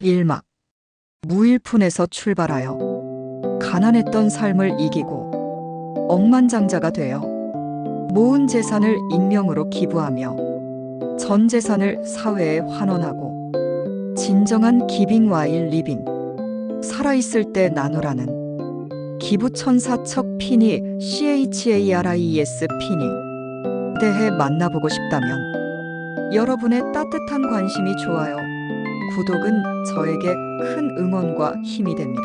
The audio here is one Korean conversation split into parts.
1막 무일푼에서 출발하여 가난했던 삶을 이기고 억만장자가 되어 모은 재산을 익명으로 기부하며 전 재산을 사회에 환원하고 진정한 기빙 와일 리빙 살아있을 때 나누라는 기부천사척 피니 CHARIES 피니 대해 만나보고 싶다면 여러분의 따뜻한 관심이 좋아요, 구독은 저에게 큰 응원과 힘이 됩니다.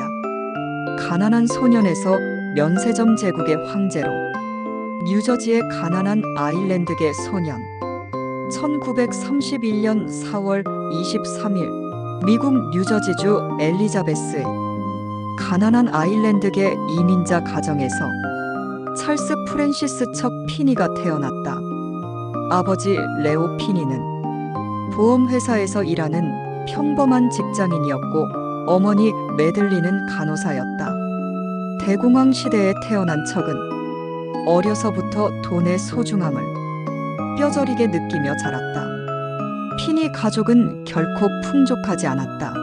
가난한 소년에서 면세점 제국의 황제로 뉴저지의 가난한 아일랜드계 소년 1931년 4월 23일 미국 뉴저지주 엘리자베스의 가난한 아일랜드계 이민자 가정에서 찰스 프랜시스 척 피니가 태어났다. 아버지 레오 피니는 보험회사에서 일하는 평범한 직장인이었고 어머니 메들리는 간호사였다. 대공황 시대에 태어난 척은 어려서부터 돈의 소중함을 뼈저리게 느끼며 자랐다. 피니 가족은 결코 풍족하지 않았다.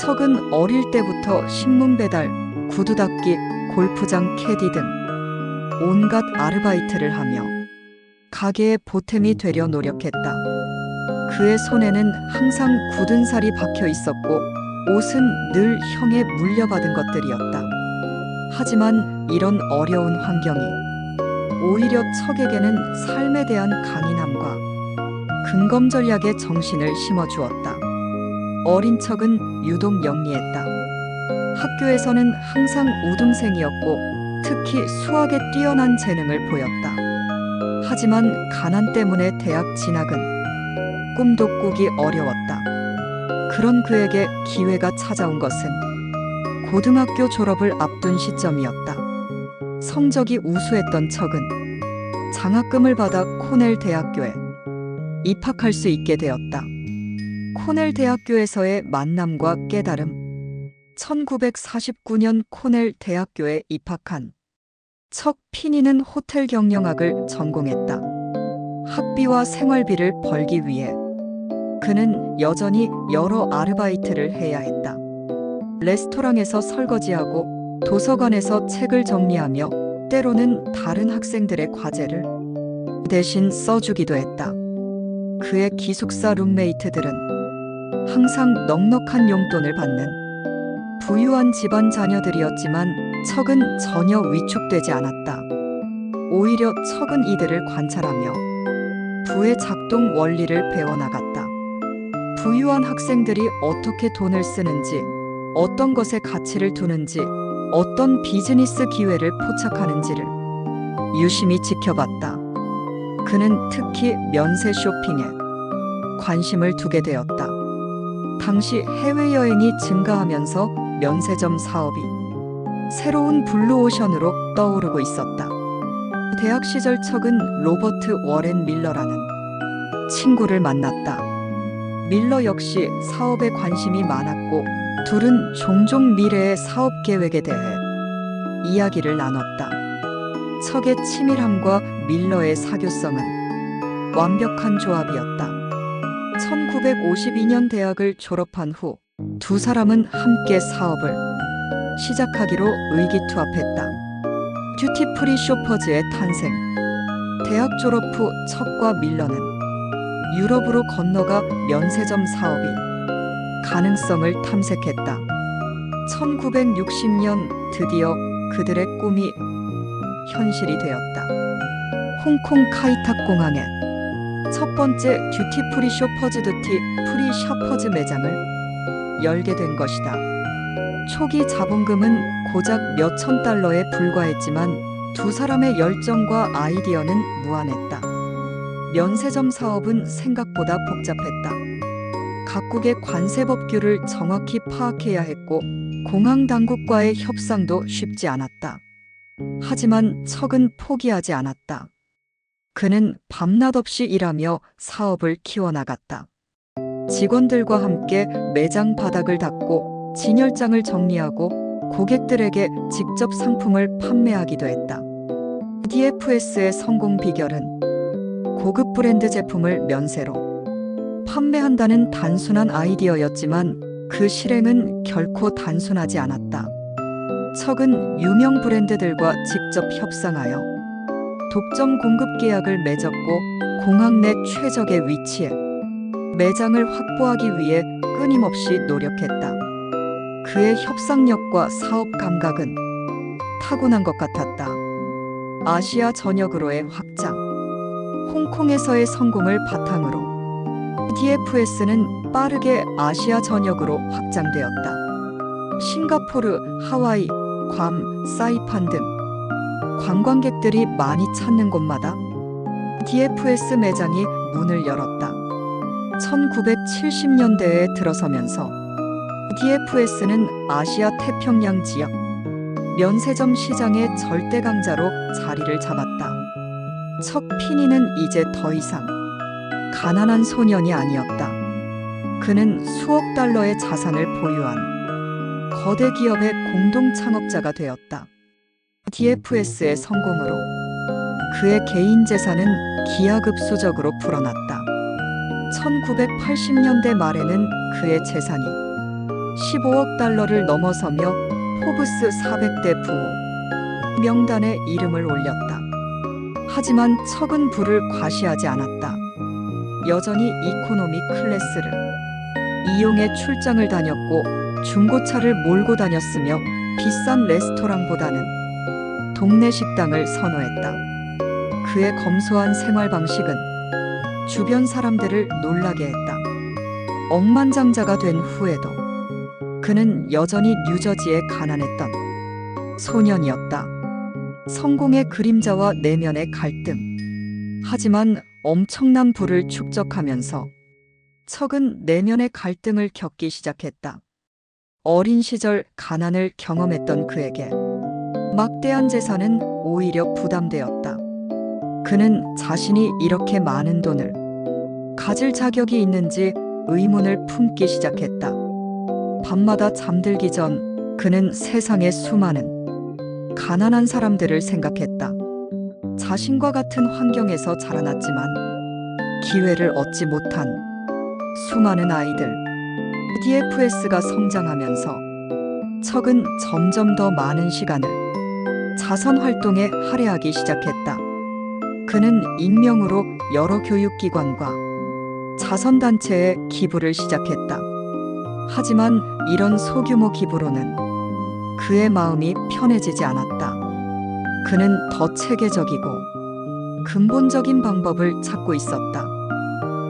척은 어릴 때부터 신문 배달, 구두 닦기, 골프장 캐디 등 온갖 아르바이트를 하며 가게의 보탬이 되려 노력했다. 그의 손에는 항상 굳은 살이 박혀 있었고 옷은 늘 형에 물려받은 것들이었다. 하지만 이런 어려운 환경이 오히려 척에게는 삶에 대한 강인함과 근검 전략의 정신을 심어주었다. 어린 척은 유독 영리했다. 학교에서는 항상 우등생이었고 특히 수학에 뛰어난 재능을 보였다. 하지만 가난 때문에 대학 진학은 꿈도 꾸기 어려웠다. 그런 그에게 기회가 찾아온 것은 고등학교 졸업을 앞둔 시점이었다. 성적이 우수했던 척은 장학금을 받아 코넬 대학교에 입학할 수 있게 되었다. 코넬 대학교에서의 만남과 깨달음. 1949년 코넬 대학교에 입학한 척 피니는 호텔 경영학을 전공했다. 학비와 생활비를 벌기 위해 그는 여전히 여러 아르바이트를 해야 했다. 레스토랑에서 설거지하고 도서관에서 책을 정리하며 때로는 다른 학생들의 과제를 대신 써주기도 했다. 그의 기숙사 룸메이트들은 항상 넉넉한 용돈을 받는 부유한 집안 자녀들이었지만 척은 전혀 위축되지 않았다. 오히려 척은 이들을 관찰하며 부의 작동 원리를 배워나갔다. 부유한 학생들이 어떻게 돈을 쓰는지, 어떤 것에 가치를 두는지, 어떤 비즈니스 기회를 포착하는지를 유심히 지켜봤다. 그는 특히 면세 쇼핑에 관심을 두게 되었다. 당시 해외여행이 증가하면서 면세점 사업이 새로운 블루오션으로 떠오르고 있었다. 대학 시절 척은 로버트 워렌 밀러라는 친구를 만났다. 밀러 역시 사업에 관심이 많았고 둘은 종종 미래의 사업 계획에 대해 이야기를 나눴다. 척의 치밀함과 밀러의 사교성은 완벽한 조합이었다. 1952년 대학을 졸업한 후 두 사람은 함께 사업을 시작하기로 의기투합했다. 듀티프리 쇼퍼즈의 탄생. 대학 졸업 후 척과 밀러는 유럽으로 건너가 면세점 사업이 가능성을 탐색했다. 1960년 드디어 그들의 꿈이 현실이 되었다. 홍콩 카이탁 공항에 첫 번째 듀티프리 쇼퍼즈 듀티프리 샤퍼즈 매장을 열게 된 것이다. 초기 자본금은 고작 몇천 달러에 불과했지만 두 사람의 열정과 아이디어는 무한했다. 면세점 사업은 생각보다 복잡했다. 각국의 관세 법규를 정확히 파악해야 했고 공항 당국과의 협상도 쉽지 않았다. 하지만 척은 포기하지 않았다. 그는 밤낮 없이 일하며 사업을 키워나갔다. 직원들과 함께 매장 바닥을 닦고 진열장을 정리하고 고객들에게 직접 상품을 판매하기도 했다. DFS의 성공 비결은 고급 브랜드 제품을 면세로 판매한다는 단순한 아이디어였지만 그 실행은 결코 단순하지 않았다. 척은 유명 브랜드들과 직접 협상하여 독점 공급 계약을 맺었고 공항 내 최적의 위치에 매장을 확보하기 위해 끊임없이 노력했다. 그의 협상력과 사업 감각은 타고난 것 같았다. 아시아 전역으로의 확장, 홍콩에서의 성공을 바탕으로 DFS는 빠르게 아시아 전역으로 확장되었다. 싱가포르, 하와이, 괌, 사이판 등 관광객들이 많이 찾는 곳마다 DFS 매장이 문을 열었다. 1970년대에 들어서면서 DFS는 아시아 태평양 지역 면세점 시장의 절대 강자로 자리를 잡았다. 척 피니는 이제 더 이상 가난한 소년이 아니었다. 그는 수억 달러의 자산을 보유한 거대 기업의 공동 창업자가 되었다. DFS의 성공으로 그의 개인 재산은 기하급수적으로 불어났다. 1980년대 말에는 그의 재산이 15억 달러를 넘어서며 포브스 400대 부호 명단에 이름을 올렸다. 하지만 척은 부를 과시하지 않았다. 여전히 이코노미 클래스를 이용해 출장을 다녔고 중고차를 몰고 다녔으며 비싼 레스토랑보다는 동네 식당을 선호했다. 그의 검소한 생활 방식은 주변 사람들을 놀라게 했다. 억만장자가 된 후에도 그는 여전히 뉴저지에 가난했던 소년이었다. 성공의 그림자와 내면의 갈등. 하지만 엄청난 부를 축적하면서 척은 내면의 갈등을 겪기 시작했다. 어린 시절 가난을 경험했던 그에게 막대한 재산은 오히려 부담되었다. 그는 자신이 이렇게 많은 돈을 가질 자격이 있는지 의문을 품기 시작했다. 밤마다 잠들기 전 그는 세상의 수많은 가난한 사람들을 생각했다. 자신과 같은 환경에서 자라났지만 기회를 얻지 못한 수많은 아이들. DFS가 성장하면서 척은 점점 더 많은 시간을 자선 활동에 할애하기 시작했다. 그는 익명으로 여러 교육기관과 자선단체에 기부를 시작했다. 하지만 이런 소규모 기부로는 그의 마음이 편해지지 않았다. 그는 더 체계적이고 근본적인 방법을 찾고 있었다.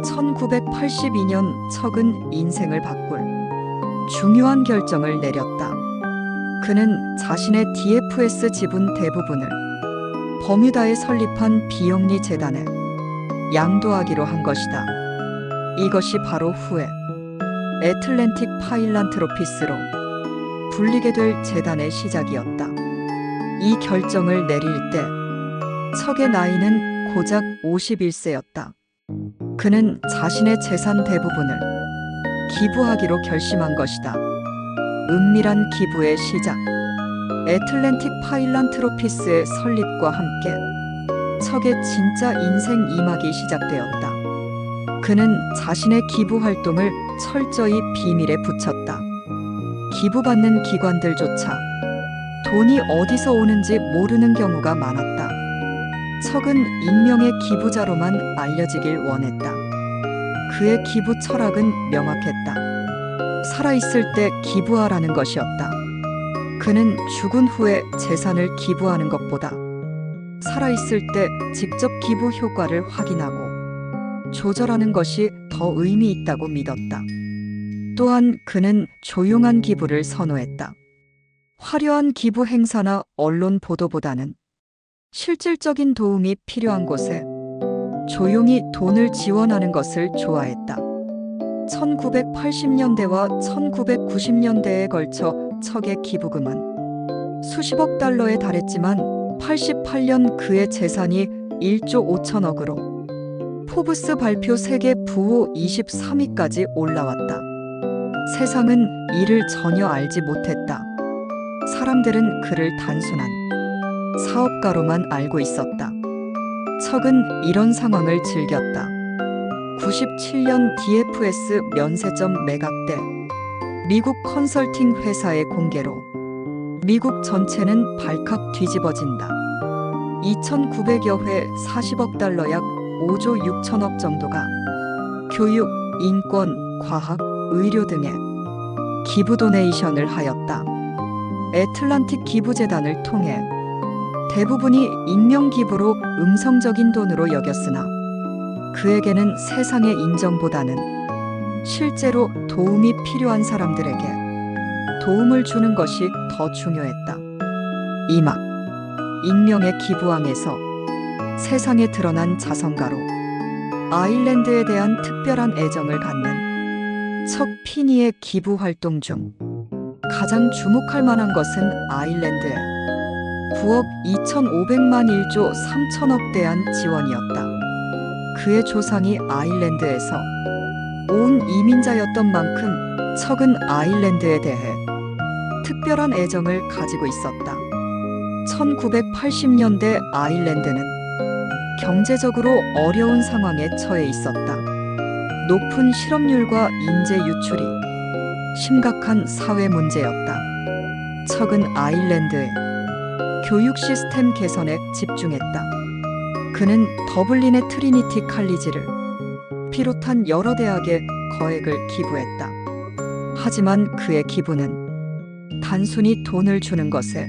1982년 척은 인생을 바꿀 중요한 결정을 내렸다. 그는 자신의 DFS 지분 대부분을 버뮤다에 설립한 비영리 재단에 양도하기로 한 것이다. 이것이 바로 후에 애틀랜틱 파일란트로피스로 불리게 될 재단의 시작이었다. 이 결정을 내릴 때 척의 나이는 고작 51세였다. 그는 자신의 재산 대부분을 기부하기로 결심한 것이다. 은밀한 기부의 시작. 애틀랜틱 파일란트로피스의 설립과 함께 척의 진짜 인생 2막이 시작되었다. 그는 자신의 기부 활동을 철저히 비밀에 붙였다. 기부받는 기관들조차 돈이 어디서 오는지 모르는 경우가 많았다. 척은 익명의 기부자로만 알려지길 원했다. 그의 기부 철학은 명확했다. 살아있을 때 기부하라는 것이었다. 그는 죽은 후에 재산을 기부하는 것보다 살아있을 때 직접 기부 효과를 확인하고 조절하는 것이 더 의미 있다고 믿었다. 또한 그는 조용한 기부를 선호했다. 화려한 기부 행사나 언론 보도보다는 실질적인 도움이 필요한 곳에 조용히 돈을 지원하는 것을 좋아했다. 1980년대와 1990년대에 걸쳐 척의 기부금은 수십억 달러에 달했지만 88년 그의 재산이 1조 5천억으로 포브스 발표 세계 부호 23위까지 올라왔다. 세상은 이를 전혀 알지 못했다. 사람들은 그를 단순한 사업가로만 알고 있었다. 척은 이런 상황을 즐겼다. 97년 DFS 면세점 매각 때 미국 컨설팅 회사의 공개로 미국 전체는 발칵 뒤집어진다. 2,900여 회 40억 달러 약 5조 6천억 정도가 교육, 인권, 과학, 의료 등에 기부 도네이션을 하였다. 애틀란틱 기부재단을 통해 대부분이 익명 기부로 음성적인 돈으로 여겼으나 그에게는 세상의 인정보다는 실제로 도움이 필요한 사람들에게 도움을 주는 것이 더 중요했다. 이막 익명의 기부왕에서 세상에 드러난 자성가로 아일랜드에 대한 특별한 애정을 갖는 척 피니의 기부 활동 중 가장 주목할 만한 것은 아일랜드에 9억 2,500만 1조 3천억 대한 지원이었다. 그의 조상이 아일랜드에서 온 이민자였던 만큼 척은 아일랜드에 대해 특별한 애정을 가지고 있었다. 1980년대 아일랜드는 경제적으로 어려운 상황에 처해 있었다. 높은 실업률과 인재 유출이 심각한 사회 문제였다. 척은 아일랜드의 교육 시스템 개선에 집중했다. 그는 더블린의 트리니티 칼리지를 비롯한 여러 대학에 거액을 기부했다. 하지만 그의 기부는 단순히 돈을 주는 것에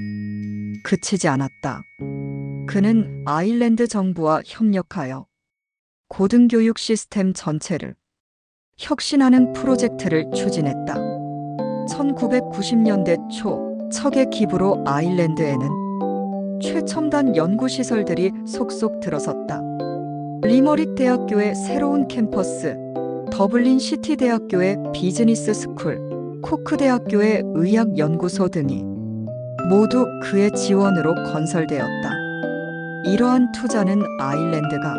그치지 않았다. 그는 아일랜드 정부와 협력하여 고등교육 시스템 전체를 혁신하는 프로젝트를 추진했다. 1990년대 초 척의 기부로 아일랜드에는 최첨단 연구시설들이 속속 들어섰다. 리머릭 대학교의 새로운 캠퍼스, 더블린 시티 대학교의 비즈니스 스쿨, 코크 대학교의 의학 연구소 등이 모두 그의 지원으로 건설되었다. 이러한 투자는 아일랜드가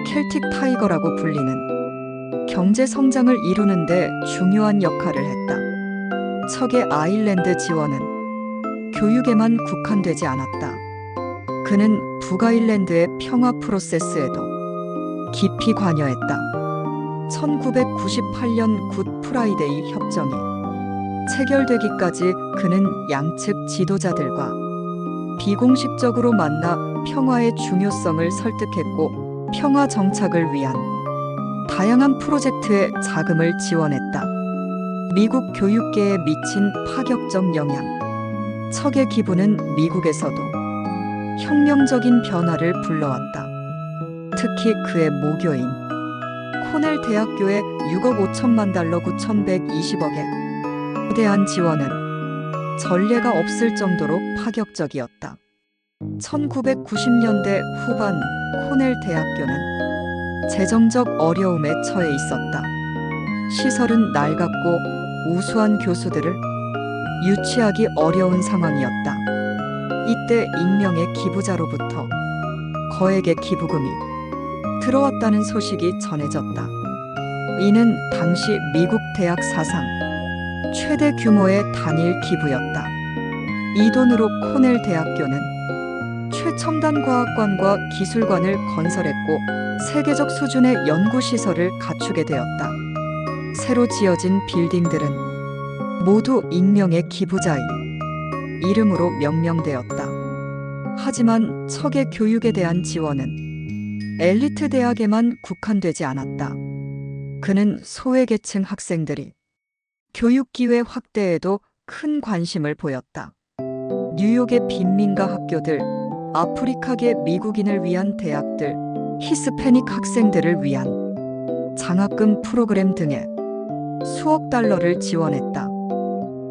켈틱 타이거라고 불리는 경제 성장을 이루는 데 중요한 역할을 했다. 척의 아일랜드 지원은 교육에만 국한되지 않았다. 그는 북아일랜드의 평화 프로세스에도 깊이 관여했다. 1998년 굿 프라이데이 협정이 체결되기까지 그는 양측 지도자들과 비공식적으로 만나 평화의 중요성을 설득했고 평화 정착을 위한 다양한 프로젝트에 자금을 지원했다. 미국 교육계에 미친 파격적 영향. 척의 기부는 미국에서도 혁명적인 변화를 불러왔다. 특히 그의 모교인 코넬 대학교의 6억 5천만 달러 9,120억에 대한 지원은 전례가 없을 정도로 파격적이었다. 1990년대 후반 코넬 대학교는 재정적 어려움에 처해 있었다. 시설은 낡았고 우수한 교수들을 유치하기 어려운 상황이었다. 이때 익명의 기부자로부터 거액의 기부금이 들어왔다는 소식이 전해졌다. 이는 당시 미국 대학 사상 최대 규모의 단일 기부였다. 이 돈으로 코넬 대학교는 최첨단 과학관과 기술관을 건설했고 세계적 수준의 연구시설을 갖추게 되었다. 새로 지어진 빌딩들은 모두 익명의 기부자의 이름으로 명명되었다. 하지만 척의 교육에 대한 지원은 엘리트 대학에만 국한되지 않았다. 그는 소외계층 학생들이 교육 기회 확대에도 큰 관심을 보였다. 뉴욕의 빈민가 학교들, 아프리카계 미국인을 위한 대학들, 히스패닉 학생들을 위한 장학금 프로그램 등에 수억 달러를 지원했다.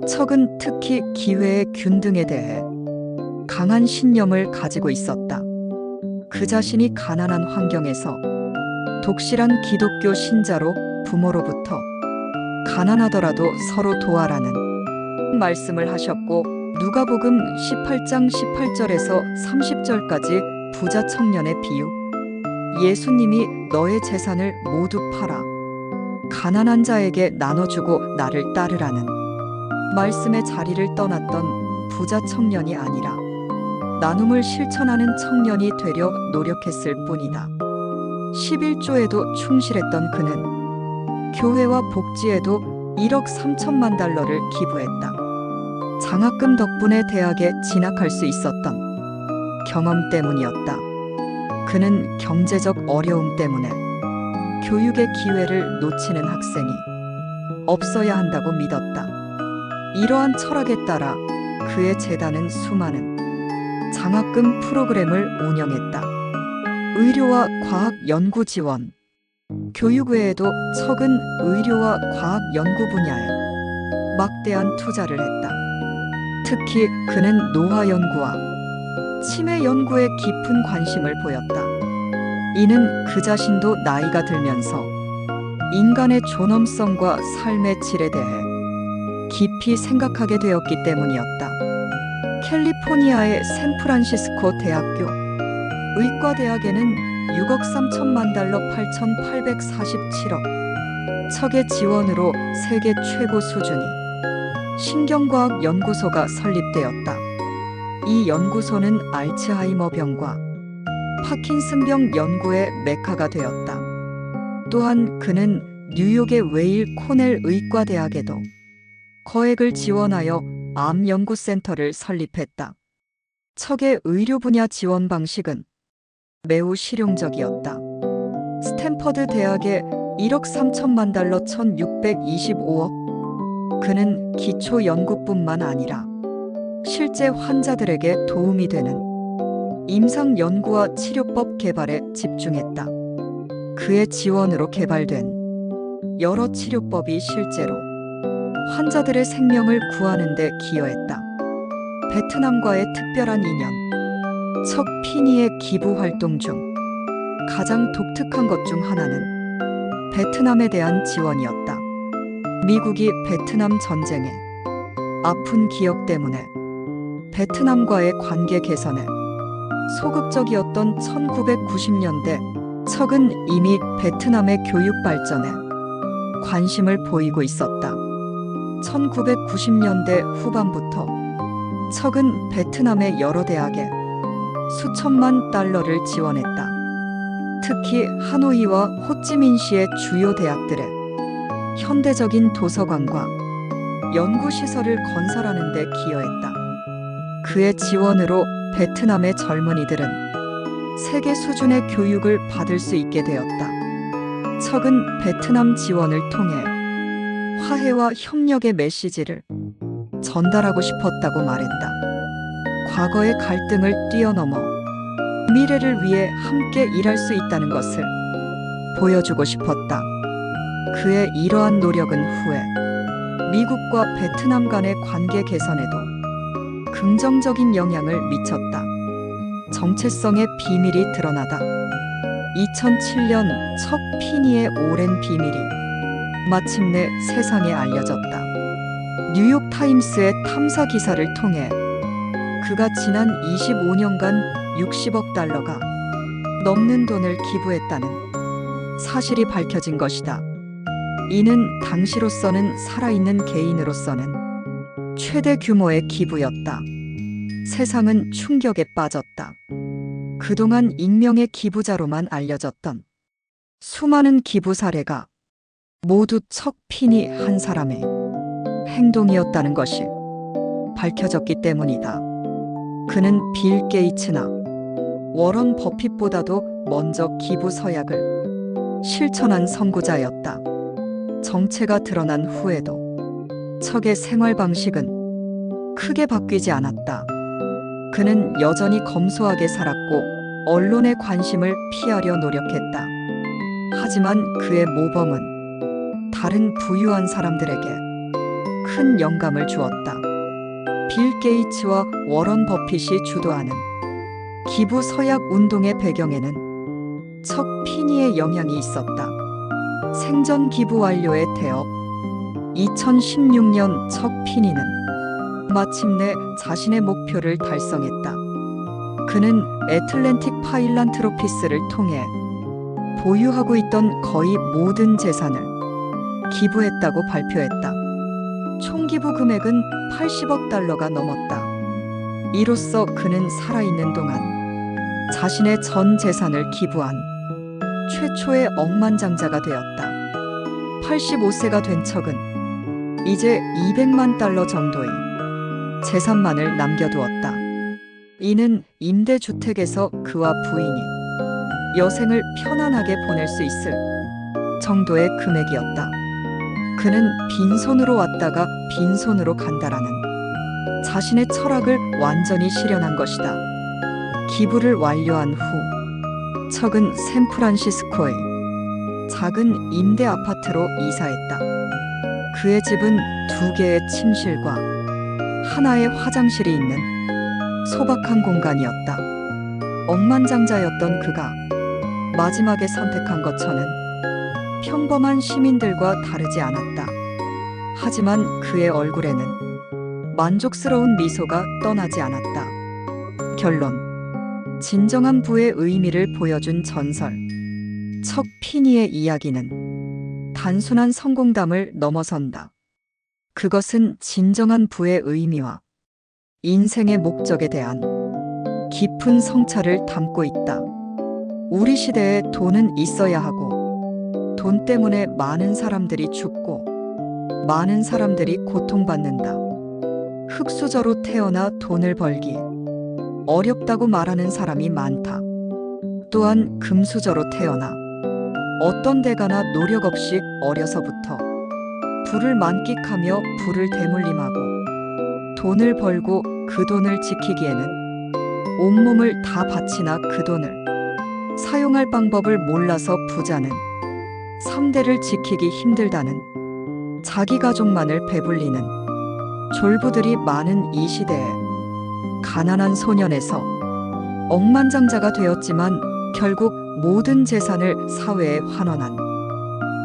척은 특히 기회의 균등에 대해 강한 신념을 가지고 있었다. 그 자신이 가난한 환경에서 독실한 기독교 신자로 부모로부터 가난하더라도 서로 도와라는 말씀을 하셨고 누가복음 18장 18절에서 30절까지 부자 청년의 비유, 예수님이 너의 재산을 모두 팔아 가난한 자에게 나눠주고 나를 따르라는 말씀의 자리를 떠났던 부자 청년이 아니라 나눔을 실천하는 청년이 되려 노력했을 뿐이다. 11조에도 충실했던 그는 교회와 복지에도 1억 3천만 달러를 기부했다. 장학금 덕분에 대학에 진학할 수 있었던 경험 때문이었다. 그는 경제적 어려움 때문에 교육의 기회를 놓치는 학생이 없어야 한다고 믿었다. 이러한 철학에 따라 그의 재단은 수많은 장학금 프로그램을 운영했다. 의료와 과학 연구 지원, 교육 외에도 척은 의료와 과학 연구 분야에 막대한 투자를 했다. 특히 그는 노화 연구와 치매 연구에 깊은 관심을 보였다. 이는 그 자신도 나이가 들면서 인간의 존엄성과 삶의 질에 대해 깊이 생각하게 되었기 때문이었다. 캘리포니아의 샌프란시스코 대학교 의과대학에는 6억 3천만 달러 8,847억 척의 지원으로 세계 최고 수준의 신경과학 연구소가 설립되었다. 이 연구소는 알츠하이머병과 파킨슨병 연구의 메카가 되었다. 또한 그는 뉴욕의 웨일 코넬 의과대학에도 거액을 지원하여 암 연구센터를 설립했다. 척의 의료 분야 지원 방식은 매우 실용적이었다. 스탠퍼드 대학에 1억 3천만 달러 1,625억. 그는 기초 연구뿐만 아니라 실제 환자들에게 도움이 되는 임상 연구와 치료법 개발에 집중했다. 그의 지원으로 개발된 여러 치료법이 실제로 환자들의 생명을 구하는 데 기여했다. 베트남과의 특별한 인연. 척 피니의 기부 활동 중 가장 독특한 것 중 하나는 베트남에 대한 지원이었다. 미국이 베트남 전쟁의 아픈 기억 때문에 베트남과의 관계 개선에 소극적이었던 1990년대 척은 이미 베트남의 교육 발전에 관심을 보이고 있었다. 1990년대 후반부터 척은 베트남의 여러 대학에 수천만 달러를 지원했다. 특히 하노이와 호찌민시의 주요 대학들의 현대적인 도서관과 연구시설을 건설하는 데 기여했다. 그의 지원으로 베트남의 젊은이들은 세계 수준의 교육을 받을 수 있게 되었다. 척은 베트남 지원을 통해 화해와 협력의 메시지를 전달하고 싶었다고 말했다. 과거의 갈등을 뛰어넘어 미래를 위해 함께 일할 수 있다는 것을 보여주고 싶었다. 그의 이러한 노력은 후에 미국과 베트남 간의 관계 개선에도 긍정적인 영향을 미쳤다. 정체성의 비밀이 드러나다. 2007년 척 피니의 오랜 비밀이 마침내 세상에 알려졌다. 뉴욕타임스의 탐사 기사를 통해 그가 지난 25년간 60억 달러가 넘는 돈을 기부했다는 사실이 밝혀진 것이다. 이는 당시로서는 살아있는 개인으로서는 최대 규모의 기부였다. 세상은 충격에 빠졌다. 그동안 익명의 기부자로만 알려졌던 수많은 기부 사례가 모두 척 피니 한 사람의 행동이었다는 것이 밝혀졌기 때문이다. 그는 빌 게이츠나 워런 버핏보다도 먼저 기부 서약을 실천한 선구자였다. 정체가 드러난 후에도 척의 생활 방식은 크게 바뀌지 않았다. 그는 여전히 검소하게 살았고 언론의 관심을 피하려 노력했다. 하지만 그의 모범은 다른 부유한 사람들에게 큰 영감을 주었다. 빌 게이츠와 워런 버핏이 주도하는 기부 서약 운동의 배경에는 척 피니의 영향이 있었다. 생전 기부 완료의 대업. 2016년 척 피니는 마침내 자신의 목표를 달성했다. 그는 애틀랜틱 파일란트로피스를 통해 보유하고 있던 거의 모든 재산을 기부했다고 발표했다. 총 기부 금액은 80억 달러가 넘었다. 이로써 그는 살아있는 동안 자신의 전 재산을 기부한 최초의 억만장자가 되었다. 85세가 된 척은 이제 200만 달러 정도의 재산만을 남겨두었다. 이는 임대주택에서 그와 부인이 여생을 편안하게 보낼 수 있을 정도의 금액이었다. 그는 빈손으로 왔다가 빈손으로 간다라는 자신의 철학을 완전히 실현한 것이다. 기부를 완료한 후 척은 샌프란시스코의 작은 임대 아파트로 이사했다. 그의 집은 2개의 침실과 하나의 화장실이 있는 소박한 공간이었다. 억만장자였던 그가 마지막에 선택한 거처는 평범한 시민들과 다르지 않았다. 하지만 그의 얼굴에는 만족스러운 미소가 떠나지 않았다. 결론. 진정한 부의 의미를 보여준 전설. 척 피니의 이야기는 단순한 성공담을 넘어선다. 그것은 진정한 부의 의미와 인생의 목적에 대한 깊은 성찰을 담고 있다. 우리 시대에 돈은 있어야 하고, 돈 때문에 많은 사람들이 죽고, 많은 사람들이 고통받는다. 흙수저로 태어나 돈을 벌기 어렵다고 말하는 사람이 많다. 또한 금수저로 태어나 어떤 데 가나 노력 없이 어려서부터 부를 만끽하며 부를 대물림하고 돈을 벌고 그 돈을 지키기에는 온몸을 다 바치나 그 돈을 사용할 방법을 몰라서 부자는 3대를 지키기 힘들다는 자기 가족만을 배불리는 졸부들이 많은 이 시대에 가난한 소년에서 억만장자가 되었지만 결국 모든 재산을 사회에 환원한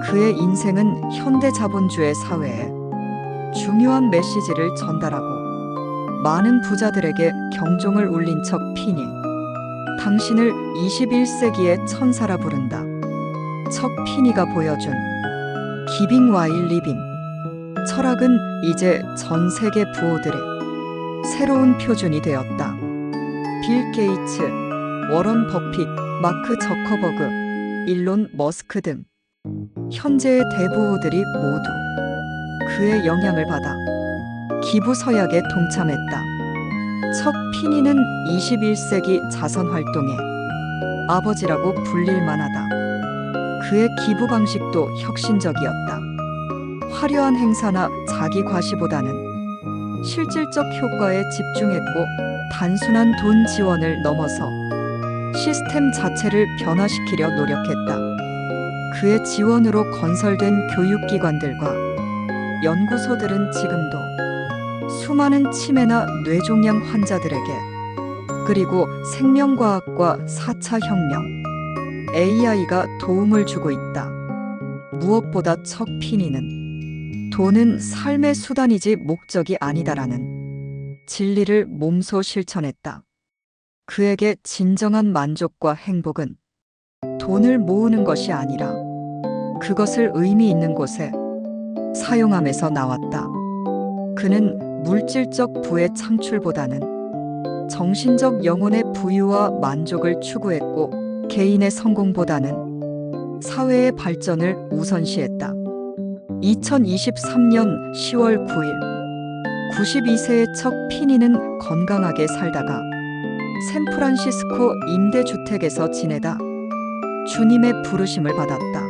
그의 인생은 현대 자본주의 사회에 중요한 메시지를 전달하고 많은 부자들에게 경종을 울린 척 피니. 당신을 21세기의 천사라 부른다. 척 피니가 보여준 기빙 와일 리빙. 철학은 이제 전 세계 부호들의 새로운 표준이 되었다. 빌 게이츠, 워런 버핏, 마크 저커버그, 일론 머스크 등 현재의 대부호들이 모두 그의 영향을 받아 기부 서약에 동참했다. 척 피니는 21세기 자선 활동의 아버지라고 불릴 만하다. 그의 기부 방식도 혁신적이었다. 화려한 행사나 자기 과시보다는 실질적 효과에 집중했고, 단순한 돈 지원을 넘어서 시스템 자체를 변화시키려 노력했다. 그의 지원으로 건설된 교육기관들과 연구소들은 지금도 수많은 치매나 뇌종양 환자들에게, 그리고 생명과학과 4차 혁명, AI가 도움을 주고 있다. 무엇보다 척 피니는 돈은 삶의 수단이지 목적이 아니다라는 진리를 몸소 실천했다. 그에게 진정한 만족과 행복은 돈을 모으는 것이 아니라 그것을 의미 있는 곳에 사용함에서 나왔다. 그는 물질적 부의 창출보다는 정신적 영혼의 부유와 만족을 추구했고, 개인의 성공보다는 사회의 발전을 우선시했다. 2023년 10월 9일 92세의 척 피니는 건강하게 살다가 샌프란시스코 임대주택에서 지내다 주님의 부르심을 받았다.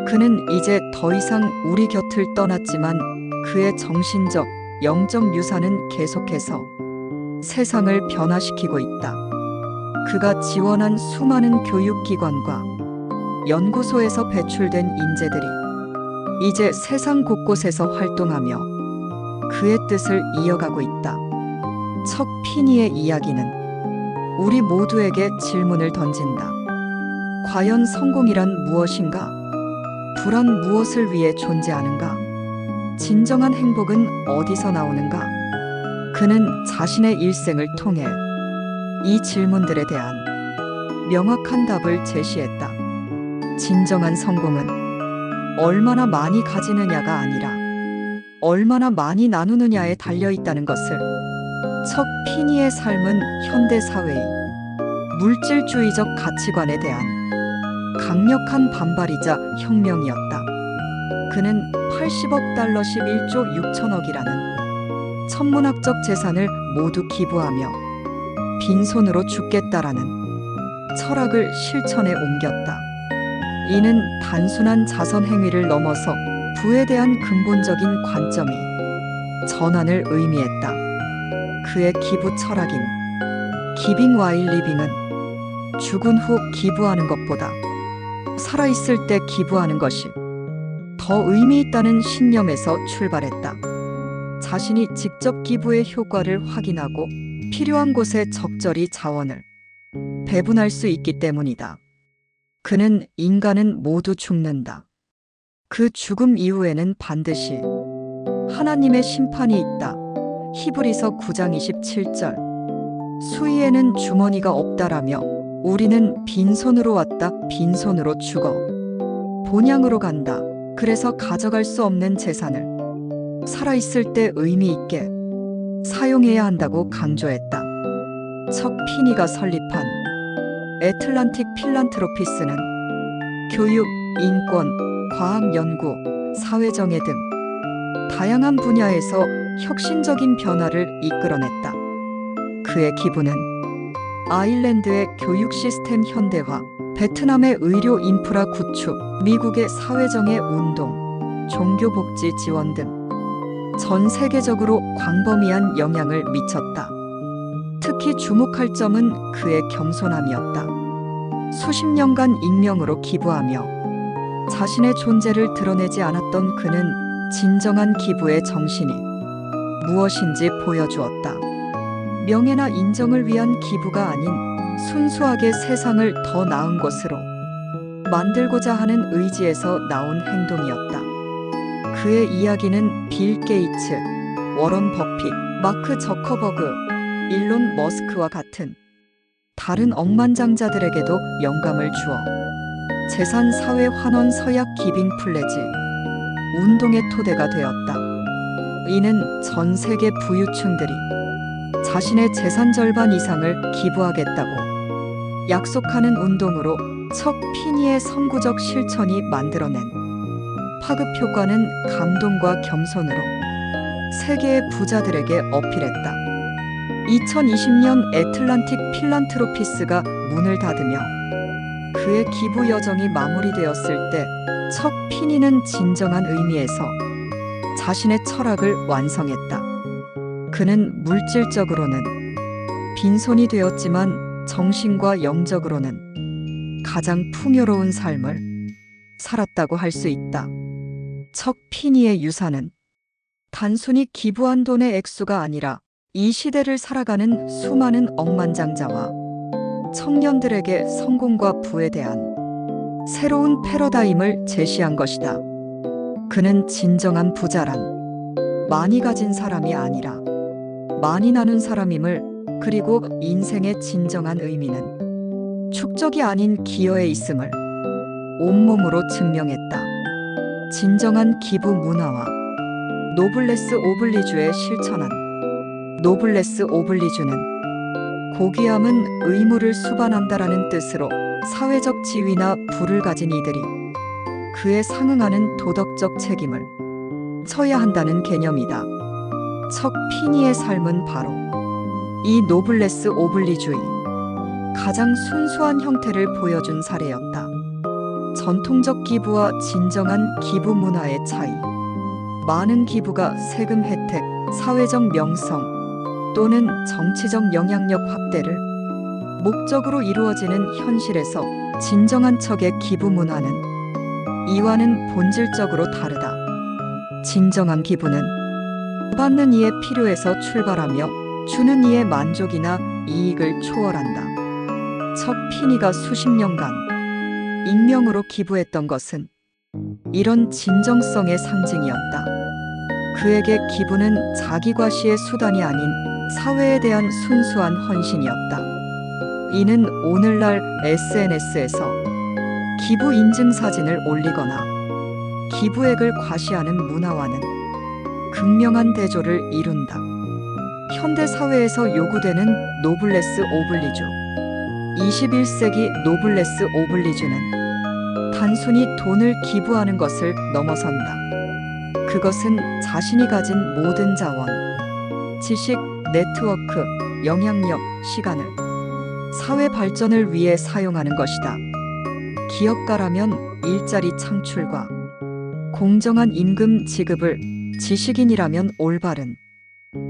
그는 이제 더 이상 우리 곁을 떠났지만 그의 정신적, 영적 유산은 계속해서 세상을 변화시키고 있다. 그가 지원한 수많은 교육기관과 연구소에서 배출된 인재들이 이제 세상 곳곳에서 활동하며 그의 뜻을 이어가고 있다. 척 피니의 이야기는 우리 모두에게 질문을 던진다. 과연 성공이란 무엇인가? 부란 무엇을 위해 존재하는가? 진정한 행복은 어디서 나오는가? 그는 자신의 일생을 통해 이 질문들에 대한 명확한 답을 제시했다. 진정한 성공은 얼마나 많이 가지느냐가 아니라 얼마나 많이 나누느냐에 달려 있다는 것을. 척 피니의 삶은 현대 사회의 물질주의적 가치관에 대한 강력한 반발이자 혁명이었다. 그는 80억 달러 11조 6천억이라는 천문학적 재산을 모두 기부하며 빈손으로 죽겠다라는 철학을 실천에 옮겼다. 이는 단순한 자선 행위를 넘어서 부에 대한 근본적인 관점이 전환을 의미했다. 그의 기부 철학인 기빙 와일 리빙은 죽은 후 기부하는 것보다 살아있을 때 기부하는 것이 더 의미 있다는 신념에서 출발했다. 자신이 직접 기부의 효과를 확인하고 필요한 곳에 적절히 자원을 배분할 수 있기 때문이다. 그는 인간은 모두 죽는다. 그 죽음 이후에는 반드시 하나님의 심판이 있다. 히브리서 9장 27절. 수위에는 주머니가 없다라며 우리는 빈손으로 왔다, 빈손으로 죽어 본향으로 간다. 그래서 가져갈 수 없는 재산을 살아있을 때 의미 있게 사용해야 한다고 강조했다. 척 피니가 설립한 애틀란틱 필란트로피스는 교육, 인권, 과학 연구, 사회정의 등 다양한 분야에서 혁신적인 변화를 이끌어냈다. 그의 기부는 아일랜드의 교육 시스템 현대화, 베트남의 의료 인프라 구축, 미국의 사회정의 운동, 종교복지 지원 등 전 세계적으로 광범위한 영향을 미쳤다. 특히 주목할 점은 그의 겸손함이었다. 수십 년간 익명으로 기부하며 자신의 존재를 드러내지 않았던 그는 진정한 기부의 정신이 무엇인지 보여주었다. 명예나 인정을 위한 기부가 아닌 순수하게 세상을 더 나은 곳으로 만들고자 하는 의지에서 나온 행동이었다. 그의 이야기는 빌 게이츠, 워런 버핏, 마크 저커버그, 일론 머스크와 같은 다른 억만장자들에게도 영감을 주어 재산 사회 환원 서약 기빙 플래지 운동의 토대가 되었다. 이는 전 세계 부유층들이 자신의 재산 절반 이상을 기부하겠다고 약속하는 운동으로 척 피니의 선구적 실천이 만들어낸 파급 효과는 감동과 겸손으로 세계의 부자들에게 어필했다. 2020년 애틀란틱 필란트로피스가 문을 닫으며 그의 기부 여정이 마무리되었을 때 척 피니는 진정한 의미에서 자신의 철학을 완성했다. 그는 물질적으로는 빈손이 되었지만 정신과 영적으로는 가장 풍요로운 삶을 살았다고 할 수 있다. 척 피니의 유산은 단순히 기부한 돈의 액수가 아니라 이 시대를 살아가는 수많은 억만장자와 청년들에게 성공과 부에 대한 새로운 패러다임을 제시한 것이다. 그는 진정한 부자란 많이 가진 사람이 아니라 많이 나눈 사람임을, 그리고 인생의 진정한 의미는 축적이 아닌 기여에 있음을 온몸으로 증명했다. 진정한 기부 문화와 노블레스 오블리주에 실천한 노블레스 오블리주는 고귀함은 의무를 수반한다라는 뜻으로 사회적 지위나 부를 가진 이들이 그에 상응하는 도덕적 책임을 져야 한다는 개념이다. 척 피니의 삶은 바로 이 노블레스 오블리주의 가장 순수한 형태를 보여준 사례였다. 전통적 기부와 진정한 기부 문화의 차이. 많은 기부가 세금 혜택, 사회적 명성 또는 정치적 영향력 확대를 목적으로 이루어지는 현실에서 진정한 척의 기부 문화는 이와는 본질적으로 다르다. 진정한 기부는 받는 이의 필요에서 출발하며 주는 이의 만족이나 이익을 초월한다. 척 피니가 수십 년간 익명으로 기부했던 것은 이런 진정성의 상징이었다. 그에게 기부는 자기과시의 수단이 아닌 사회에 대한 순수한 헌신이었다. 이는 오늘날 SNS에서 기부 인증 사진을 올리거나 기부액을 과시하는 문화와는 극명한 대조를 이룬다. 현대 사회에서 요구되는 노블레스 오블리주. 21세기 노블레스 오블리주는 단순히 돈을 기부하는 것을 넘어선다. 그것은 자신이 가진 모든 자원, 지식, 네트워크, 영향력, 시간을 사회 발전을 위해 사용하는 것이다. 기업가라면 일자리 창출과 공정한 임금 지급을, 지식인이라면 올바른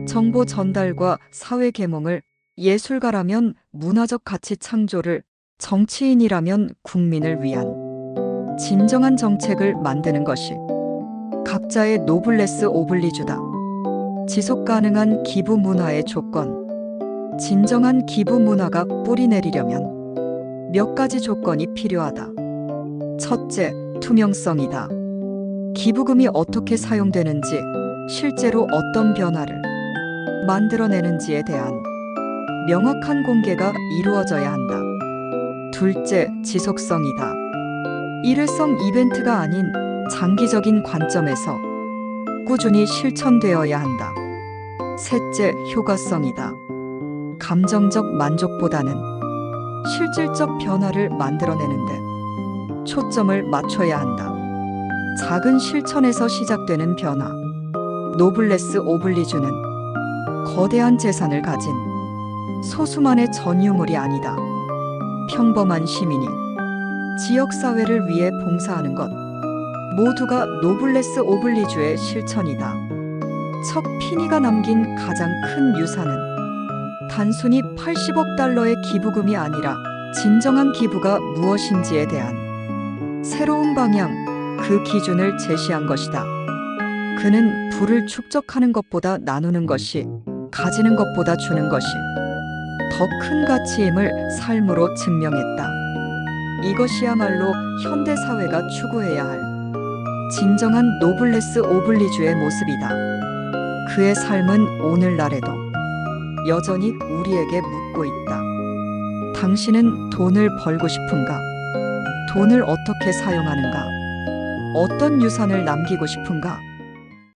정보 전달과 사회 계몽을, 예술가라면 문화적 가치 창조를, 정치인이라면 국민을 위한 진정한 정책을 만드는 것이 각자의 노블레스 오블리주다. 지속 가능한 기부 문화의 조건. 진정한 기부 문화가 뿌리 내리려면 몇 가지 조건이 필요하다. 첫째, 투명성이다. 기부금이 어떻게 사용되는지, 실제로 어떤 변화를 만들어내는지에 대한 명확한 공개가 이루어져야 한다. 둘째, 지속성이다. 일회성 이벤트가 아닌 장기적인 관점에서 꾸준히 실천되어야 한다. 셋째, 효과성이다. 감정적 만족보다는 실질적 변화를 만들어내는데 초점을 맞춰야 한다. 작은 실천에서 시작되는 변화. 노블레스 오블리주는 거대한 재산을 가진 소수만의 전유물이 아니다. 평범한 시민이 지역사회를 위해 봉사하는 것. 모두가 노블레스 오블리주의 실천이다. 척 피니가 남긴 가장 큰 유산은 단순히 80억 달러의 기부금이 아니라 진정한 기부가 무엇인지에 대한 새로운 방향, 그 기준을 제시한 것이다. 그는 부를 축적하는 것보다 나누는 것이, 가지는 것보다 주는 것이 더 큰 가치임을 삶으로 증명했다. 이것이야말로 현대 사회가 추구해야 할 진정한 노블레스 오블리주의 모습이다. 그의 삶은 오늘날에도 여전히 우리에게 묻고 있다. 당신은 돈을 벌고 싶은가? 돈을 어떻게 사용하는가? 어떤 유산을 남기고 싶은가?